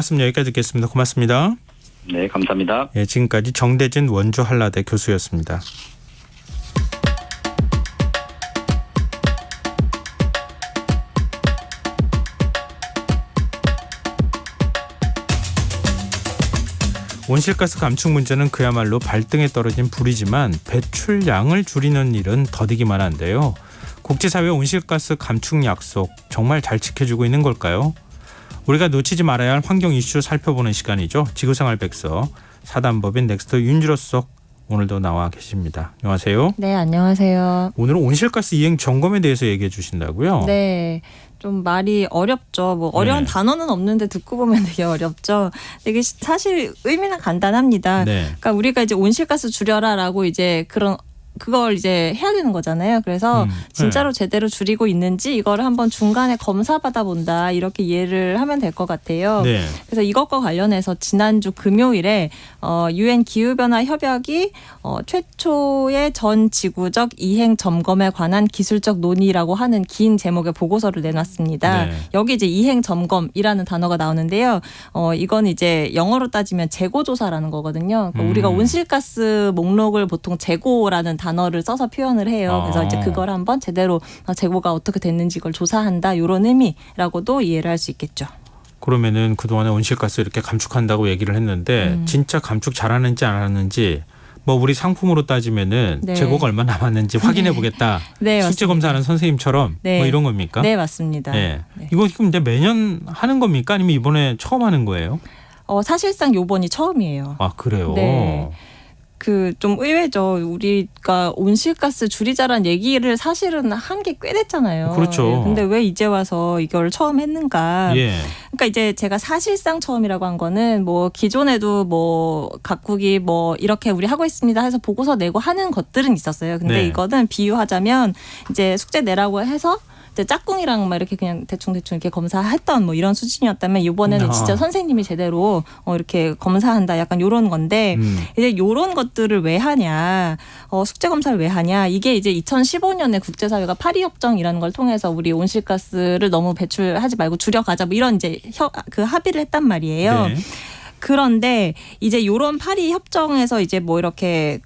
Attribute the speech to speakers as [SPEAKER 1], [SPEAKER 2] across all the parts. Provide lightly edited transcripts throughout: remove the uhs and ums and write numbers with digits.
[SPEAKER 1] 말씀 여기까지 듣겠습니다. 고맙습니다.
[SPEAKER 2] 네, 감사합니다.
[SPEAKER 1] 예, 지금까지 정대진 원주 한라대 교수였습니다. 온실가스 감축 문제는 그야말로 발등에 떨어진 불이지만 배출량을 줄이는 일은 더디기만 한데요. 국제사회 온실가스 감축 약속 정말 잘 지켜주고 있는 걸까요? 우리가 놓치지 말아야 할 환경 이슈 살펴보는 시간이죠. 지구생활 백서 사단법인 넥스트 윤주로석 오늘도 나와 계십니다. 안녕하세요.
[SPEAKER 3] 네, 안녕하세요.
[SPEAKER 1] 오늘은 온실가스 이행 점검에 대해서 얘기해 주신다고요?
[SPEAKER 3] 네. 좀 말이 어렵죠. 뭐 어려운
[SPEAKER 1] 네.
[SPEAKER 3] 단어는 없는데 듣고 보면 되게 어렵죠. 이게 사실 의미는 간단합니다.
[SPEAKER 1] 네.
[SPEAKER 3] 그러니까 우리가 이제 온실가스 줄여라라고 이제 그걸 이제 해야 되는 거잖아요. 그래서 진짜로 제대로 줄이고 있는지 이거를 한번 중간에 검사받아 본다 이렇게 이해를 하면 될 것 같아요.
[SPEAKER 1] 네.
[SPEAKER 3] 그래서 이것과 관련해서 지난주 금요일에 UN 기후변화 협약이 최초의 전 지구적 이행 점검에 관한 기술적 논의라고 하는 긴 제목의 보고서를 내놨습니다.
[SPEAKER 1] 네.
[SPEAKER 3] 여기 이제 이행 점검이라는 단어가 나오는데요. 이건 이제 영어로 따지면 재고 조사라는 거거든요. 그러니까 우리가 온실가스 목록을 보통 재고라는 단어를 써서 표현을 해요. 그래서 이제 그걸 한번 제대로 재고가 어떻게 됐는지 이걸 조사한다 이런 의미라고도 이해를 할 수 있겠죠.
[SPEAKER 1] 그러면은 그동안에 온실가스 이렇게 감축한다고 얘기를 했는데 진짜 감축 잘하는지 안 하는지 뭐 우리 상품으로 따지면은
[SPEAKER 3] 네.
[SPEAKER 1] 재고가 얼마 남았는지 확인해 보겠다.
[SPEAKER 3] 네,
[SPEAKER 1] 숙제 검사하는 선생님처럼
[SPEAKER 3] 네.
[SPEAKER 1] 뭐 이런 겁니까?
[SPEAKER 3] 네, 맞습니다.
[SPEAKER 1] 네.
[SPEAKER 3] 네.
[SPEAKER 1] 이거 지금 이제 매년 하는 겁니까? 아니면 이번에 처음 하는 거예요?
[SPEAKER 3] 사실상 요번이 처음이에요.
[SPEAKER 1] 아, 그래요?
[SPEAKER 3] 네. 좀 의외죠. 우리가 온실가스 줄이자란 얘기를 사실은 한 게 꽤 됐잖아요.
[SPEAKER 1] 그렇죠.
[SPEAKER 3] 근데 왜 이제 와서 이걸 처음 했는가?
[SPEAKER 1] 예.
[SPEAKER 3] 그러니까 이제 제가 사실상 처음이라고 한 거는 뭐 기존에도 뭐 각국이 뭐 이렇게 우리 하고 있습니다 해서 보고서 내고 하는 것들은 있었어요. 근데
[SPEAKER 1] 네.
[SPEAKER 3] 이거는 비유하자면 이제 숙제 내라고 해서 이제 짝꿍이랑 막 이렇게 그냥 대충 이렇게 검사했던 뭐 이런 수준이었다면 이번에는 진짜 선생님이 제대로 이렇게 검사한다 약간 요런 건데 이제 요런 것들을 왜 하냐 숙제 검사를 왜 하냐 이게 이제 2015년에 국제사회가 파리 협정이라는 걸 통해서 우리 온실가스를 너무 배출하지 말고 줄여가자 뭐 이런 이제 그 합의를 했단 말이에요.
[SPEAKER 1] 네.
[SPEAKER 3] 그런데 이제 요런 파리 협정에서 이제 뭐 이렇게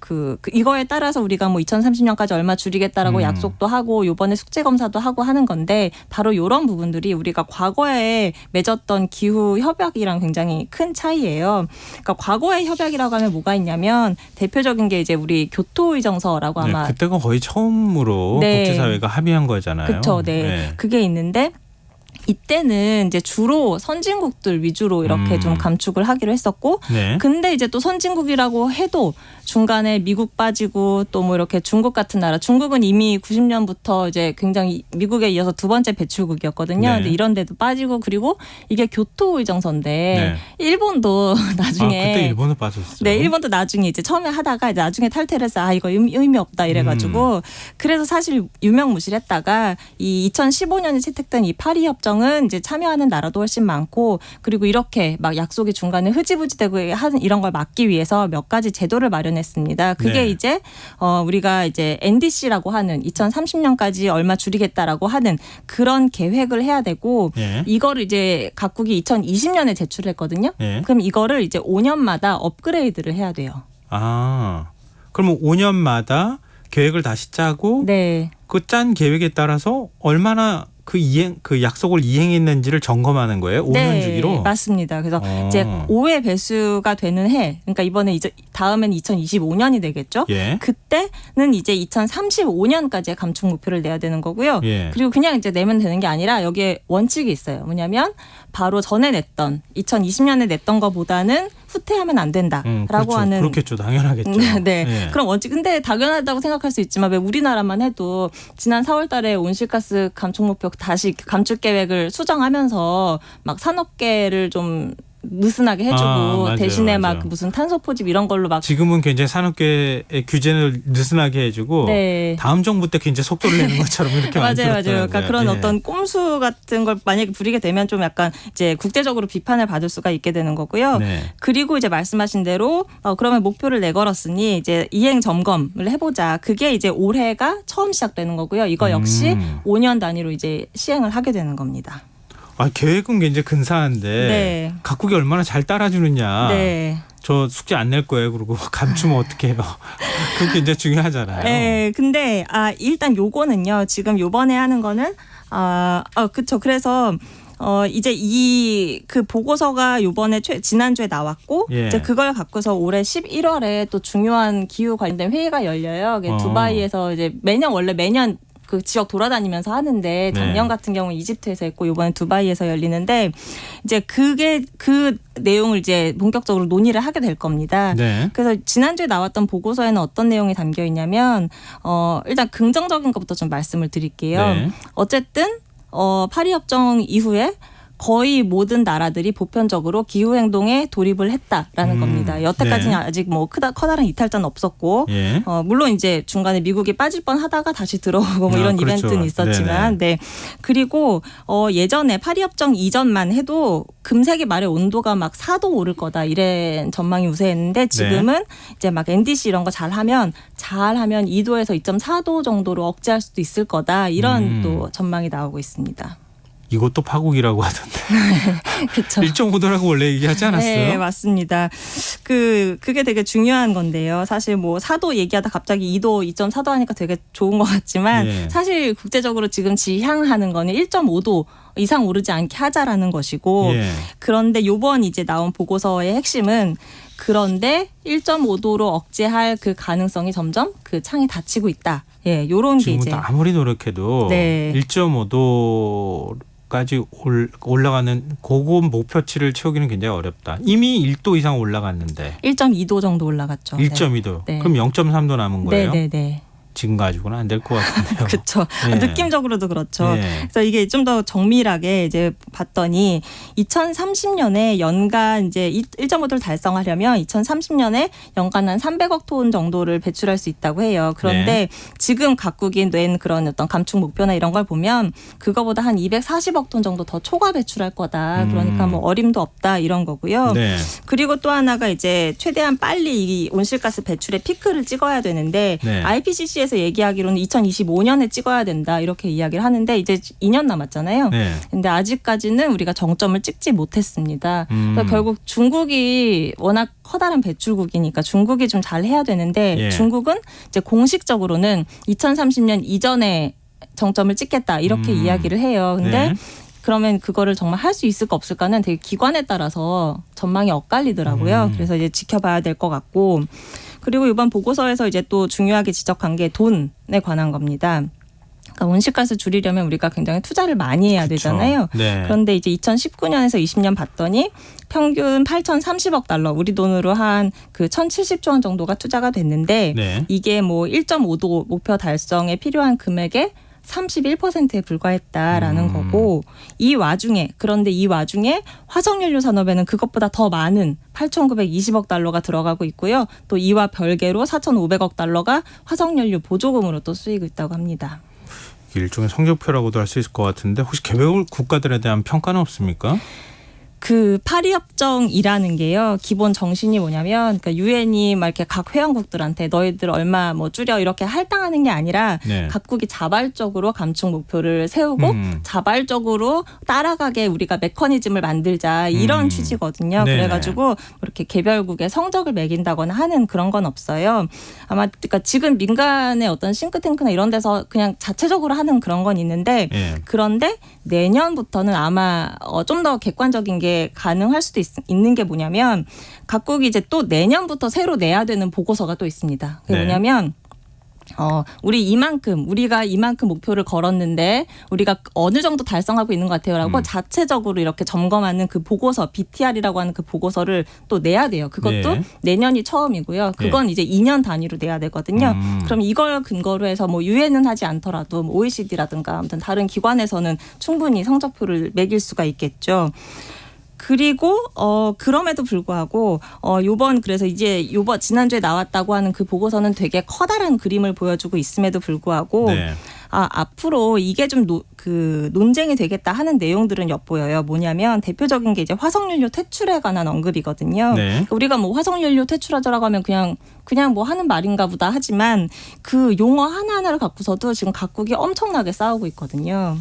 [SPEAKER 3] 이거에 따라서 우리가 뭐 2030년까지 얼마 줄이겠다라고 약속도 하고 요번에 숙제 검사도 하고 하는 건데 바로 요런 부분들이 우리가 과거에 맺었던 기후 협약이랑 굉장히 큰 차이예요. 그러니까 과거의 협약이라고 하면 뭐가 있냐면 대표적인 게 이제 우리 교토의정서라고 아마
[SPEAKER 1] 네, 그때가 거의 처음으로
[SPEAKER 3] 네.
[SPEAKER 1] 국제사회가 합의한 거잖아요.
[SPEAKER 3] 그렇죠. 네. 그게 있는데 이때는 이제 주로 선진국들 위주로 이렇게 좀 감축을 하기로 했었고,
[SPEAKER 1] 네.
[SPEAKER 3] 근데 이제 또 선진국이라고 해도 중간에 미국 빠지고 또 뭐 이렇게 중국 같은 나라, 중국은 이미 90년부터 이제 굉장히 미국에 이어서 두 번째 배출국이었거든요.
[SPEAKER 1] 네.
[SPEAKER 3] 근데 이런 데도 빠지고 그리고 이게 교토의정서인데 일본도 나중에
[SPEAKER 1] 그때 일본도 빠졌어요.
[SPEAKER 3] 네, 일본도 나중에 이제 처음에 하다가 이제 나중에 탈퇴를 해서 이거 의미 없다 이래가지고 그래서 사실 유명무실했다가 이 2015년에 채택된 이 파리 협정은 이제 참여하는 나라도 훨씬 많고 그리고 이렇게 막 약속이 중간에 흐지부지되고 하는 이런 걸 막기 위해서 몇 가지 제도를 마련했습니다. 그게
[SPEAKER 1] 네.
[SPEAKER 3] 이제 우리가 이제 NDC라고 하는 2030년까지 얼마 줄이겠다라고 하는 그런 계획을 해야 되고
[SPEAKER 1] 예.
[SPEAKER 3] 이거를 이제 각국이 2020년에 제출했거든요.
[SPEAKER 1] 예.
[SPEAKER 3] 그럼 이거를 이제 5년마다 업그레이드를 해야 돼요.
[SPEAKER 1] 그러면 5년마다 계획을 다시 짜고
[SPEAKER 3] 네.
[SPEAKER 1] 그 짠 계획에 따라서 얼마나 그 약속을 이행했는지를 점검하는 거예요? 5년 주기로?
[SPEAKER 3] 맞습니다. 그래서 이제 5회 배수가 되는 해, 그러니까 이번에 이제 다음에는 2025년이 되겠죠.
[SPEAKER 1] 예.
[SPEAKER 3] 그때는 이제 2035년까지의 감축 목표를 내야 되는 거고요.
[SPEAKER 1] 예.
[SPEAKER 3] 그리고 그냥 이제 내면 되는 게 아니라 여기에 원칙이 있어요. 뭐냐면 바로 전에 냈던 2020년에 냈던 것보다는 후퇴하면 안 된다라고
[SPEAKER 1] 그렇죠.
[SPEAKER 3] 하는.
[SPEAKER 1] 그렇겠죠. 당연하겠죠.
[SPEAKER 3] 네.
[SPEAKER 1] 예.
[SPEAKER 3] 그럼 원칙 근데 당연하다고 생각할 수 있지만 왜 우리나라만 해도 지난 4월달에 온실가스 감축 목표 다시 감축 계획을 수정하면서 막 산업계를 좀 느슨하게 해주고
[SPEAKER 1] 맞아요,
[SPEAKER 3] 대신에
[SPEAKER 1] 맞아요.
[SPEAKER 3] 막 무슨 탄소 포집 이런 걸로 막
[SPEAKER 1] 지금은 굉장히 산업계의 규제를 느슨하게 해주고
[SPEAKER 3] 네.
[SPEAKER 1] 다음 정부 때 굉장히 속도를 내는 것처럼 이렇게
[SPEAKER 3] 맞아요.
[SPEAKER 1] 만들었더라고요.
[SPEAKER 3] 그러니까 그런
[SPEAKER 1] 예.
[SPEAKER 3] 어떤 꼼수 같은 걸 만약에 부리게 되면 좀 약간 이제 국제적으로 비판을 받을 수가 있게 되는 거고요.
[SPEAKER 1] 네.
[SPEAKER 3] 그리고 이제 말씀하신 대로 그러면 목표를 내걸었으니 이제 이행 점검을 해보자. 그게 이제 올해가 처음 시작되는 거고요. 이거 역시 5년 단위로 이제 시행을 하게 되는 겁니다.
[SPEAKER 1] 계획은 굉장히 근사한데
[SPEAKER 3] 네.
[SPEAKER 1] 각국이 얼마나 잘 따라주느냐.
[SPEAKER 3] 네.
[SPEAKER 1] 저 숙제 안 낼 거예요. 그리고 감추면 어떻게 해요. 그게 굉장히 중요하잖아요.
[SPEAKER 3] 네, 근데 일단 요거는요. 지금 요번에 하는 거는 그쵸. 그래서 이제 그 보고서가 요번에 지난주에 나왔고
[SPEAKER 1] 예.
[SPEAKER 3] 이제 그걸 갖고서 올해 11월에 또 중요한 기후 관련된 회의가 열려요. 그게 두바이에서 이제 원래 매년 그 지역 돌아다니면서 하는데 작년 같은 경우는 이집트에서 했고 이번엔 두바이에서 열리는데 이제 그 내용을 이제 본격적으로 논의를 하게 될 겁니다.
[SPEAKER 1] 네.
[SPEAKER 3] 그래서 지난주에 나왔던 보고서에는 어떤 내용이 담겨 있냐면 일단 긍정적인 것부터 좀 말씀을 드릴게요.
[SPEAKER 1] 네.
[SPEAKER 3] 어쨌든 파리 협정 이후에 거의 모든 나라들이 보편적으로 기후 행동에 돌입을 했다라는 겁니다. 여태까지는
[SPEAKER 1] 네.
[SPEAKER 3] 아직 뭐 커다란 이탈자는 없었고,
[SPEAKER 1] 예.
[SPEAKER 3] 물론 이제 중간에 미국이 빠질 뻔하다가 다시 들어오고 뭐 이런
[SPEAKER 1] 그렇죠.
[SPEAKER 3] 이벤트는 있었지만, 네. 그리고 예전에 파리 협정 이전만 해도 금세기 말에 온도가 막 4도 오를 거다 이런 전망이 우세했는데 지금은 이제 막 NDC 이런 거 잘하면 2도에서 2.4도 정도로 억제할 수도 있을 거다 이런 또 전망이 나오고 있습니다.
[SPEAKER 1] 이것도 파국이라고 하던데.
[SPEAKER 3] 그렇죠.
[SPEAKER 1] 1.5도라고 원래 얘기하지 않았어요?
[SPEAKER 3] 네, 맞습니다. 그게 되게 중요한 건데요. 사실 뭐 4도 얘기하다 갑자기 2도, 2.4도 하니까 되게 좋은 것 같지만
[SPEAKER 1] 예.
[SPEAKER 3] 사실 국제적으로 지금 지향하는 거는 1.5도 이상 오르지 않게 하자라는 것이고
[SPEAKER 1] 예.
[SPEAKER 3] 그런데 요번 이제 나온 보고서의 핵심은 그런데 1.5도로 억제할 그 가능성이 점점 그 창이 닫히고 있다. 예, 요런 게 이제
[SPEAKER 1] 지금부터 아무리 노력해도
[SPEAKER 3] 네.
[SPEAKER 1] 1.5도까지 올라가는 고급 목표치를 채우기는 굉장히 어렵다. 이미 1도 이상 올라갔는데
[SPEAKER 3] 1.2도 정도 올라갔죠.
[SPEAKER 1] 1.2도.
[SPEAKER 3] 네.
[SPEAKER 1] 그럼 0.3도 남은 거예요?
[SPEAKER 3] 네, 네, 네.
[SPEAKER 1] 지금 가지고는 안 될 것 같은데요.
[SPEAKER 3] 그렇죠.
[SPEAKER 1] 예.
[SPEAKER 3] 느낌적으로도 그렇죠.
[SPEAKER 1] 예.
[SPEAKER 3] 그래서 이게 좀 더 정밀하게 이제 봤더니 2030년에 연간 이제 1.5도를 달성하려면 2030년에 연간 한 300억 톤 정도를 배출할 수 있다고 해요. 그런데
[SPEAKER 1] 네.
[SPEAKER 3] 지금 각국이 낸 그런 어떤 감축 목표나 이런 걸 보면 그거보다 한 240억 톤 정도 더 초과 배출할 거다. 그러니까 뭐 어림도 없다 이런 거고요.
[SPEAKER 1] 네.
[SPEAKER 3] 그리고 또 하나가 이제 최대한 빨리 이 온실가스 배출의 피크를 찍어야 되는데
[SPEAKER 1] 네.
[SPEAKER 3] IPCC에서 얘기하기로는 2025년에 찍어야 된다 이렇게 이야기를 하는데 이제 2년 남았잖아요.
[SPEAKER 1] 네.
[SPEAKER 3] 근데 아직까지는 우리가 정점을 찍지 못했습니다. 그래서 결국 중국이 워낙 커다란 배출국이니까 중국이 좀 잘 해야 되는데
[SPEAKER 1] 예.
[SPEAKER 3] 중국은 이제 공식적으로는 2030년 이전에 정점을 찍겠다 이렇게 이야기를 해요. 근데
[SPEAKER 1] 네.
[SPEAKER 3] 그러면 그거를 정말 할 수 있을까 없을까는 되게 기관에 따라서 전망이 엇갈리더라고요. 그래서 이제 지켜봐야 될 것 같고 그리고 이번 보고서에서 이제 또 중요하게 지적한 게 돈에 관한 겁니다. 그러니까 온실가스 줄이려면 우리가 굉장히 투자를 많이 해야
[SPEAKER 1] 그쵸.
[SPEAKER 3] 되잖아요.
[SPEAKER 1] 네.
[SPEAKER 3] 그런데 이제 2019년에서 20년 봤더니 평균 8,030억 달러, 우리 돈으로 한 그 1,070조 원 정도가 투자가 됐는데
[SPEAKER 1] 네.
[SPEAKER 3] 이게 뭐 1.5도 목표 달성에 필요한 금액의 31%에 불과했다라는 거고 그런데 이 와중에 화석연료 산업에는 그것보다 더 많은 8,920억 달러가 들어가고 있고요. 또 이와 별개로 4,500억 달러가 화석연료 보조금으로 또 쓰이고 있다고 합니다.
[SPEAKER 1] 일종의 성적표라고도 할 수 있을 것 같은데 혹시 개별 국가들에 대한 평가는 없습니까?
[SPEAKER 3] 그 파리 협정이라는 게요. 기본 정신이 뭐냐면 그러니까 유엔이 막 이렇게 각 회원국들한테 너희들 얼마 뭐 줄여 이렇게 할당하는 게 아니라
[SPEAKER 1] 네.
[SPEAKER 3] 각국이 자발적으로 감축 목표를 세우고 자발적으로 따라가게 우리가 메커니즘을 만들자 이런 취지거든요.
[SPEAKER 1] 네네.
[SPEAKER 3] 그래가지고 뭐 이렇게 개별국의 성적을 매긴다거나 하는 그런 건 없어요. 아마 그러니까 지금 민간의 어떤 싱크탱크나 이런 데서 그냥 자체적으로 하는 그런 건 있는데
[SPEAKER 1] 예.
[SPEAKER 3] 그런데 내년부터는 아마 좀 더 객관적인 게 가능할 수도 있는 게 뭐냐면 각국이 이제 또 내년부터 새로 내야 되는 보고서가 또 있습니다. 그게
[SPEAKER 1] 네.
[SPEAKER 3] 뭐냐면 우리가 이만큼 목표를 걸었는데 우리가 어느 정도 달성하고 있는 것 같아요라고 자체적으로 이렇게 점검하는 그 보고서 BTR이라고 하는 그 보고서를 또 내야 돼요. 그것도
[SPEAKER 1] 네.
[SPEAKER 3] 내년이 처음이고요. 그건 이제 2년 단위로 내야 되거든요. 그럼 이걸 근거로 해서 뭐 유엔은 하지 않더라도 뭐 OECD라든가 아무튼 다른 기관에서는 충분히 성적표를 매길 수가 있겠죠. 그리고 그럼에도 불구하고 그래서 지난주에 나왔다고 하는 그 보고서는 되게 커다란 그림을 보여주고 있음에도 불구하고
[SPEAKER 1] 네.
[SPEAKER 3] 앞으로 이게 좀 논쟁이 되겠다 하는 내용들은 엿보여요. 뭐냐면 대표적인 게 이제 화석연료 퇴출에 관한 언급이거든요.
[SPEAKER 1] 네.
[SPEAKER 3] 우리가 뭐 화석연료 퇴출하자라고 하면 그냥 뭐 하는 말인가 보다 하지만 그 용어 하나하나를 갖고서도 지금 각국이 엄청나게 싸우고 있거든요.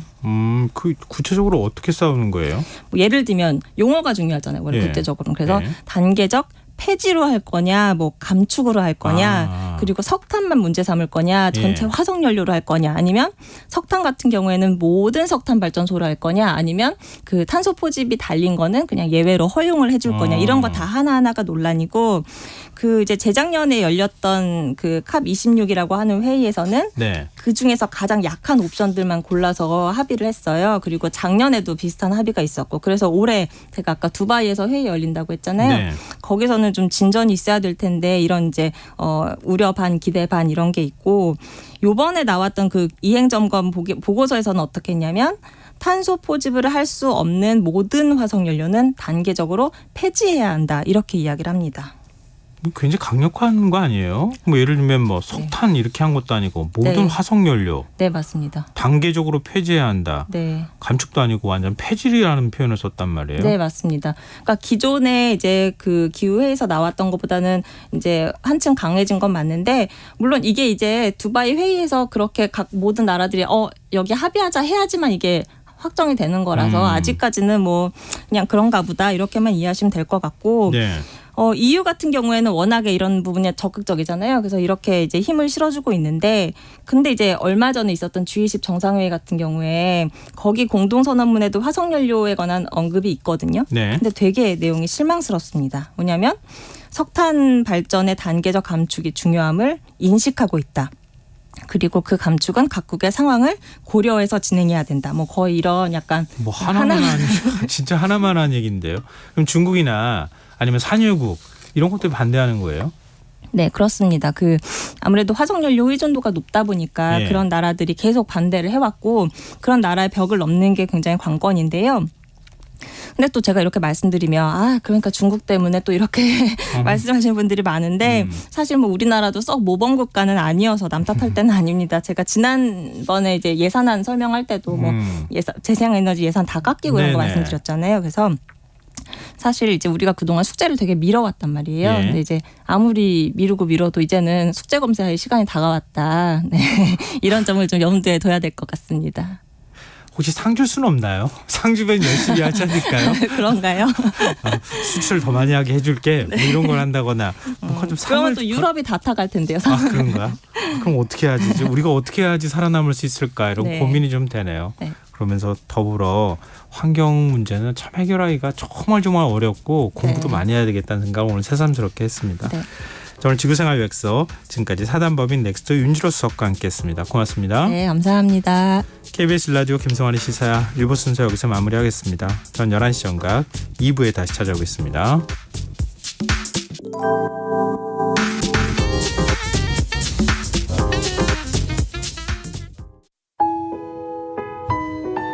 [SPEAKER 1] 그 구체적으로 어떻게 싸우는 거예요?
[SPEAKER 3] 뭐 예를 들면 용어가 중요하잖아요. 원래
[SPEAKER 1] 예.
[SPEAKER 3] 국제적으로는. 그래서
[SPEAKER 1] 예.
[SPEAKER 3] 단계적 폐지로 할 거냐, 뭐 감축으로 할 거냐, 그리고 석탄만 문제 삼을 거냐, 전체
[SPEAKER 1] 예.
[SPEAKER 3] 화석연료로 할 거냐, 아니면 석탄 같은 경우에는 모든 석탄 발전소로 할 거냐, 아니면 그 탄소 포집이 달린 거는 그냥 예외로 허용을 해줄 거냐, 이런 거 다 하나하나가 논란이고, 그 이제 재작년에 열렸던 그 캅 26이라고 하는 회의에서는
[SPEAKER 1] 네.
[SPEAKER 3] 그 중에서 가장 약한 옵션들만 골라서 합의를 했어요. 그리고 작년에도 비슷한 합의가 있었고, 그래서 올해 제가 아까 두바이에서 회의 열린다고 했잖아요.
[SPEAKER 1] 네.
[SPEAKER 3] 거기서는 좀 진전이 있어야 될 텐데 이런 이제 우려 반 기대 반 이런 게 있고, 요번에 나왔던 그 이행 점검 보고서에서는 어떻게 했냐면 탄소 포집을 할 수 없는 모든 화석 연료는 단계적으로 폐지해야 한다 이렇게 이야기를 합니다.
[SPEAKER 1] 굉장히 강력한 거 아니에요? 뭐 예를 들면 뭐 석탄 이렇게 한 것도 아니고 모든
[SPEAKER 3] 네.
[SPEAKER 1] 화석연료
[SPEAKER 3] 네, 맞습니다.
[SPEAKER 1] 단계적으로 폐지해야 한다.
[SPEAKER 3] 네.
[SPEAKER 1] 감축도 아니고 완전 폐질이라는 표현을 썼단 말이에요.
[SPEAKER 3] 네, 맞습니다. 그러니까 기존에 이제 그 기후회의에서 나왔던 것보다는 이제 한층 강해진 건 맞는데, 물론 이게 이제 두바이 회의에서 그렇게 각 모든 나라들이 여기 합의하자 해야지만 이게 확정이 되는 거라서 아직까지는 뭐 그냥 그런가 보다 이렇게만 이해하시면 될 것 같고,
[SPEAKER 1] 네.
[SPEAKER 3] EU 같은 경우에는 워낙에 이런 부분이 적극적이잖아요. 그래서 이렇게 이제 힘을 실어주고 있는데, 근데 이제 얼마 전에 있었던 G20 정상회의 같은 경우에 거기 공동선언문에도 화석연료에 관한 언급이 있거든요.
[SPEAKER 1] 네.
[SPEAKER 3] 근데 되게 내용이 실망스럽습니다. 뭐냐면 석탄 발전의 단계적 감축이 중요함을 인식하고 있다. 그리고 그 감축은 각국의 상황을 고려해서 진행해야 된다. 뭐 거의 이런 약간
[SPEAKER 1] 뭐 하나만 진짜 하나만 한 얘기인데요. 그럼 중국이나 아니면 산유국 이런 것들 반대하는 거예요?
[SPEAKER 3] 네, 그렇습니다. 아무래도 화석연료 의존도가 높다 보니까
[SPEAKER 1] 예.
[SPEAKER 3] 그런 나라들이 계속 반대를 해왔고, 그런 나라의 벽을 넘는 게 굉장히 관건인데요. 근데 또 제가 이렇게 말씀드리면 그러니까 중국 때문에 또 이렇게 말씀하시는 분들이 많은데, 사실 뭐 우리나라도 썩 모범 국가는 아니어서 남 탓할 때는 아닙니다. 제가 지난번에 이제 예산안 설명할 때도 뭐 재생에너지 예산 다 깎이고 이런 거
[SPEAKER 1] 네네.
[SPEAKER 3] 말씀드렸잖아요. 그래서 사실 이제 우리가 그동안 숙제를 되게 미뤄왔단 말이에요.
[SPEAKER 1] 예.
[SPEAKER 3] 근데 이제 아무리 미루고 이제는 숙제 검사할 시간이 다가왔다. 네. 이런 점을 좀 염두에 둬야 될 것 같습니다.
[SPEAKER 1] 혹시 상 줄 수는 없나요? 상 주면 열심히 하지 않을까요?
[SPEAKER 3] 그런가요?
[SPEAKER 1] 수출 더 많이 하게 해줄게. 뭐 이런 걸 한다거나. 뭔가 좀 상을
[SPEAKER 3] 그러면 또 유럽이 다 타갈 텐데요.
[SPEAKER 1] 그런가? 그럼 어떻게 하지? 이제 우리가 어떻게 해야지 살아남을 수 있을까? 이런
[SPEAKER 3] 네.
[SPEAKER 1] 고민이 좀 되네요.
[SPEAKER 3] 네.
[SPEAKER 1] 그러면서 더불어 환경 문제는 참 해결하기가 정말 어렵고 공부도
[SPEAKER 3] 네.
[SPEAKER 1] 많이 해야 되겠다는 생각을 오늘 새삼스럽게 했습니다.
[SPEAKER 3] 네.
[SPEAKER 1] 저는 지구생활 웩서 지금까지 사단법인 넥스트 윤지로 수석과 함께했습니다. 고맙습니다.
[SPEAKER 3] 네, 감사합니다.
[SPEAKER 1] KBS 라디오 김성환의 시사야 1부 순서 여기서 마무리하겠습니다. 전 11시 정각 2부에 다시 찾아오겠습니다.